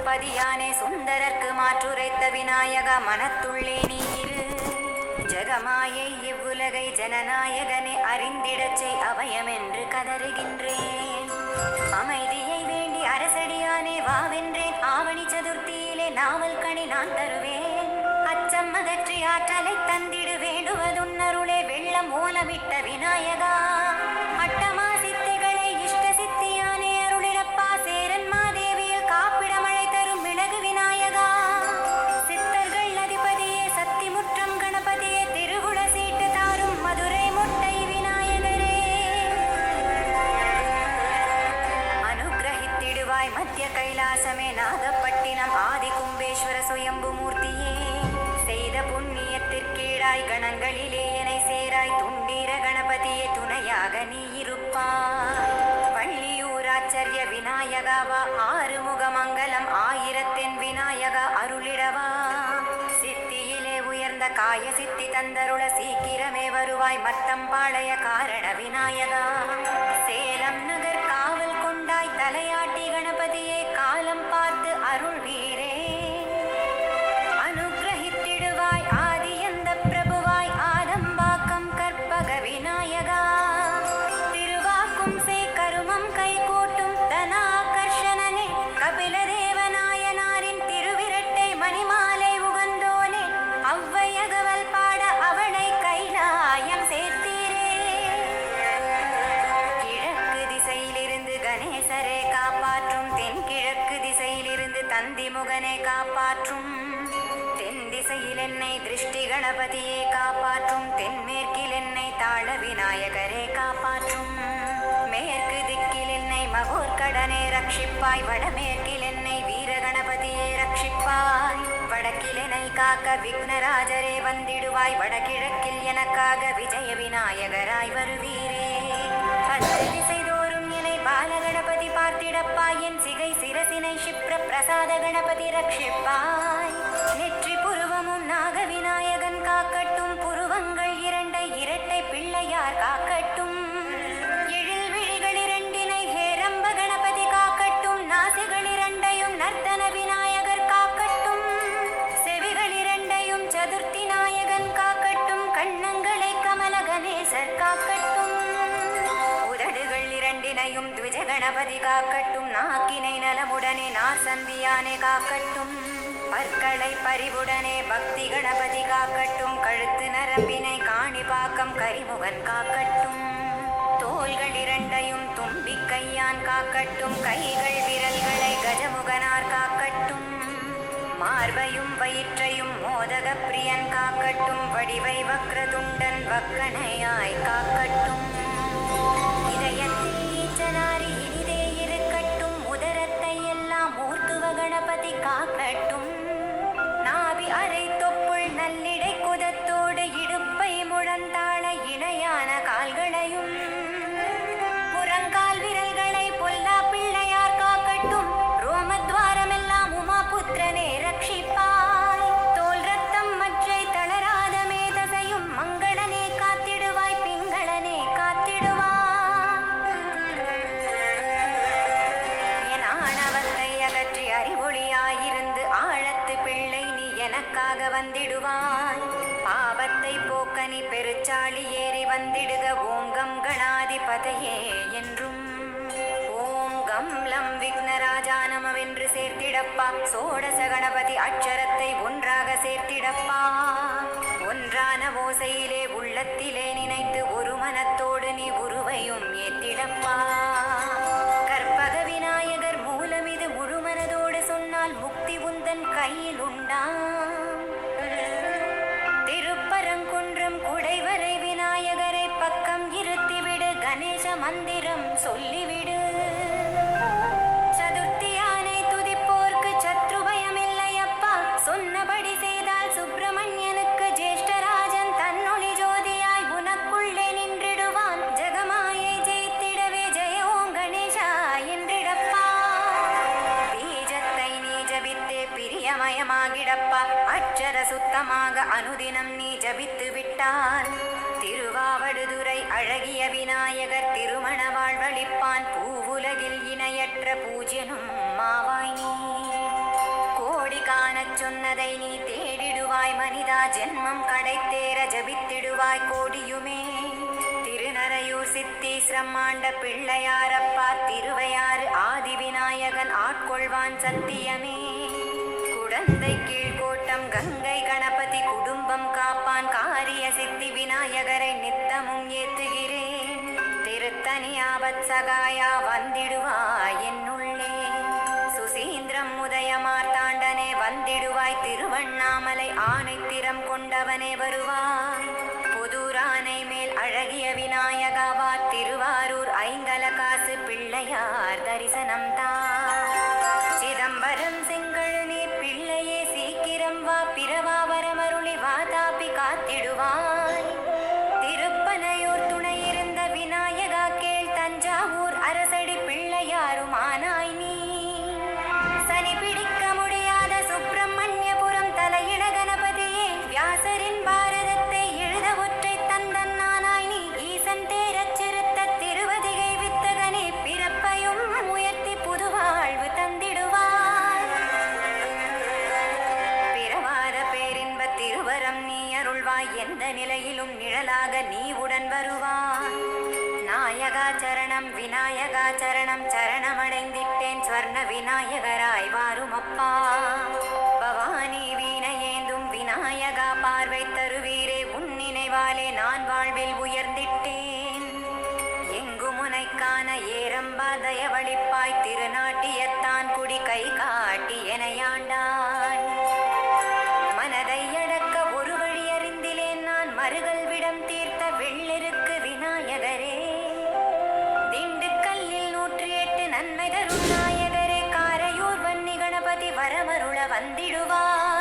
பதியானே சுந்தரர்க்கு மாற்றுரைத்த விநாயக மனத்துள்ளே நீரு ஜகமாயை இவ்வுலகை ஜனநாயகனை அறிந்திடச் செய் அபயமென்று கதறுகின்றேன். அமைதியை வேண்டி அரசடியானே வாவென்றேன். ஆவணி சதுர்த்தியிலே நாவல் கனி நான் தருவேன். அச்சம் அகற்றி ஆற்றலை தந்திடு வேண்டுவதுன்னருளே வெள்ளம் ஓலமிட்ட விநாயகா. அட்டமா சித்திகளை இஷ்ட சித்தியானே அருளிடப்பா. சேரன் மாதேவியில் காப்பிட மழை தரும் மிளகு விநாயகா. சித்தர்கள் அதிபதியே சத்திமுற்றம் கணபதியே திருகுட சீட்டு தாரும் மதுரை முட்டை விநாயகரே. அனுகிரகித்திடுவாய் மத்திய கைலாசமே நாகப்பட்டினம் ஆதி கும்பேஸ்வர சுயம்பு மூர்த்தியே. செய்த புண்ணியத்திற்கீழாய் கணங்களிலே எனை சேராய் துண்டீர கணபதியே துணையாக நீ இருப்பாய். வள்ளியூராச்சரிய விநாயகாவா ஆறுமுகமங்கலம் ஆயிரத்தின் விநாயகா அருளிடவா. சித்தியிலே உயர்ந்த காய சித்தி தந்தருள சீக்கிரமே வருவாய் மத்தம்பாளைய காரண விநாயகா. சேலம் நகர் காவல் கொண்டாய் தலையாட்டி கணபதியே காலம் பார்த்து அருள் வீரே. ஆதியந்த பிரபுவாய் ஆதம்பாக்கம் கற்பக விநாயகா. திருவாக்கும் செய் கருமம் கை கூட்டும் தனாகர்ஷணனே. கபில தேவநாயனாரின் திருவிரட்டை மணிமாலை உகந்தோனே. அவ்வையகவல் பாட அவளை கைலாயம் சேர்த்தீரே. கிழக்கு திசையிலிருந்து கணேசரே காப்பாற்றும். தென்கிழக்கு திசையிலிருந்து தந்திமுகனை காப்பாற்றும். திசையில் என்னை திருஷ்டி கணபதியே காப்பாற்றும். தென்மேற்கில் என்னை தாள விநாயகரே காப்பாற்றும். மேற்கு திக்கில் என்னை மகோர்கடனே ரட்சிப்பாய். வடமேற்கில் என்னை வீர கணபதியே ரட்சிப்பாய். வடக்கில் என்னை காக்க விக்னராஜரே வந்திடுவாய். வடகிழக்கில் எனக்காக விஜய விநாயகராய் வருவீரே. பத்து திசை தோறும் என்னை பாலகணபதி பார்த்திடப்பாய். என் சிகை சிரசினை சிப்ர பிரசாத கணபதி ரட்சிப்பாய். நெற்றி புருவமும் நாக விநாயகன் காக்கட்டும். புருவங்கள் இரண்டை இரட்டை பிள்ளையார் காக்கட்டும். எழில் விழிகள் இரண்டினை ஹேரம்ப கணபதி காக்கட்டும். நாசிகள் இரண்டையும் நர்த்தன விநாயகர் காக்கட்டும். செவிகள் இரண்டையும் சதுர்த்தி நாயகன் காக்கட்டும். கண்ணங்களை கமல கணேசர் காக்கட்டும். உதடுகள் இரண்டினையும் த்விஜ கணபதி காக்கட்டும். நாக்கினை நலமுடனே நாசந்தியானே காக்கட்டும். பற்களை பறிவுடனே பக்தி கணபதி காக்கட்டும். கழுத்து நரம்பினை காணிபாக்கம் கரிமுகன் காக்கட்டும். தோள்கள் இரண்டையும் தும்பி கையான் காக்கட்டும். கைகள் விரல்களை கஜமுகனார் காக்கட்டும். மார்பையும் வயிற்றையும் மோதக பிரியன் காக்கட்டும். வடிவை வக்ரதுண்டன் வக்கணையாய் காக்கட்டும். இதயத்தில் ஈச்சனாரி இனிதே இருக்கட்டும். உதரத்தை எல்லாம் மூர்த்துவ கணபதி காக்கட்டும். நாவி அரை தொப்புள் நல்லிடை குதத்தோடு இடுப்பை முழந்தாள இணையான கால்களையும் புறங்கால் விரல்களை பொல்லா பிள்ளையார் காக்கட்டும். ரோமத்வாரமெல்லாம் உமா புத்திரனே ரட்சிப்பாய். தோல் ரத்தம் மற்றை தளராத மேதசையும் மங்களனே காத்திடுவாய். பிங்களனே காத்திடுவாய். என் ஆணவத்தை அகற்றி அறிவொளியாயிருந்து ஆழத்து பிள்ளை நீ எனக்காக வந்திடுவாய். பாவத்தை போக்கனி பெருச்சாளி ஏறி வந்திடுக. ஓங்கம் கணாதிபதையே என்றும். ஓம் கம் லம் விக்னராஜா நமவென்று சேர்த்திடப்பா. சோடச கணபதி அட்சரத்தை ஒன்றாக சேர்த்திடப்பா. ஒன்றான ஓசையிலே உள்ளத்திலே நினைத்து ஒரு மனத்தோடு நீ உருவையும் ஏத்திடப்பா. கற்பக விநாயகர் மூலம் இது முழு மனதோடு சொன்னால் முக்தி உந்தன் கையில் உண்டாம். திருப்பரங்குன்றம் குடைவரை விநாயகரை பக்கம் இருத்திவிடு. கணேச மந்திரம் சொல்லிவிடு. சதுர்த்தியானை துதிப்போர்க்கு சத்ருபயமில்லை அப்பா. சொன்னபடி செய்தால் சுப்பிரமணியனுக்கு ஜேஷ்டராஜன் தன்னொளி ஜோதியாய் உனக்குள்ளே நின்றிடுவான். ஜெகமாயை ஜெயித்திடவே ஜெய ஓம் கணேசா என்றிடப்பா. பீஜத்தை நீ ஜபித்தே பிரியமயமாகிடப்பா. அட்சர சுத்தமாக அனுதினம் நீ ஜபித்து விட்டால் திருவாவடுதுறை அழகிய விநாயகர் திருமண வாழ்வழிப்பான். பூவுலகில் இணையற்ற பூஜ்யனும் மாவாய் நீ. கோடி காணச் சொன்னதை நீ தேடிடுவாய் மனிதா, ஜென்மம் கடைத்தேற ஜபித்திடுவாய் கோடியுமே. திருநரையூர் சித்தீஸ்வரம் ஆண்ட பிள்ளையாரப்பா, திருவையாறு ஆதி விநாயகன் ஆட்கொள்வான் சத்தியமே. குடந்தை கீழ்கோட்டம் கங்கை கணபதி குடும்பம் காப்பான், காரிய சித்தி விநாயகரை நித்தமும் ஏத்துகிறேன். திருத்தணி ஆபத் சகாயா வந்திடுவாய் என்னுள்ளே, சுசீந்திரம் உதய மார்த்தாண்டனே வந்திடுவாய், திருவண்ணாமலை ஆணை திறம் கொண்டவனே வருவாய். புதுரானை மேல் அழகிய விநாயகாவா, திருவாரூர் ஐங்கல காசு பிள்ளையார் தரிசனம் தா. சிதம்பரம் செங்கழு நீர் பிள்ளையே சீக்கிரம் வா, பிரவாவரமருளி வாதாபி காத்திடுவாய். திருப்பனையூர் துணை இருந்த விநாயகா கேள், தஞ்சாவூர் அரசடி பிள்ளையாருமானாய் நீ. சனி பிடிக்க முடியாத சுப்பிரமணியபுரம் தலையிட கணபதியே, வியாசரின் பாரதத்தை எழுத ஒற்றை தந்தன் நானாய் நீ. ஈசன் தேரச் சிறுத்த திருவதிகை வித்தகனே, பிறப்பையும் உயர்த்தி புதுவாழ்வு தந்திடுவார். பிறவாத பேரின்ப திருவரம் நீ அருள்வாய், எந்த நிலையிலும் நிழலாக நீ உடன் வருவாய். நாயகா சரணம் விநாயகா சரணம், சரணமடைந்திட்டேன் ஸ்வர்ண விநாயகராய் வாருமப்பா. பவானி வீணையேந்தும் விநாயகா பார்வை தருவீரே, உன் நினைவாலே நான் வாழ்வில் உயர்ந்திட்டேன். எங்கு முனைக்கான ஏரம்பா தயவளிப்பாய், திருநாட்டியத்தான் குடி கை காட்டி எனையாண்டாய். மனதை அடக்க ஒரு வழி அறிந்திலேன் நான், மருகல் விடம் தீர்த்த வெள்ளிருக்கு விநாயகரே. திண்டுக்கல்லில் 108 நன்மை தரும் நாயகரே, காரையூர் வன்னி கணபதி வரமருள வந்திடுவார்.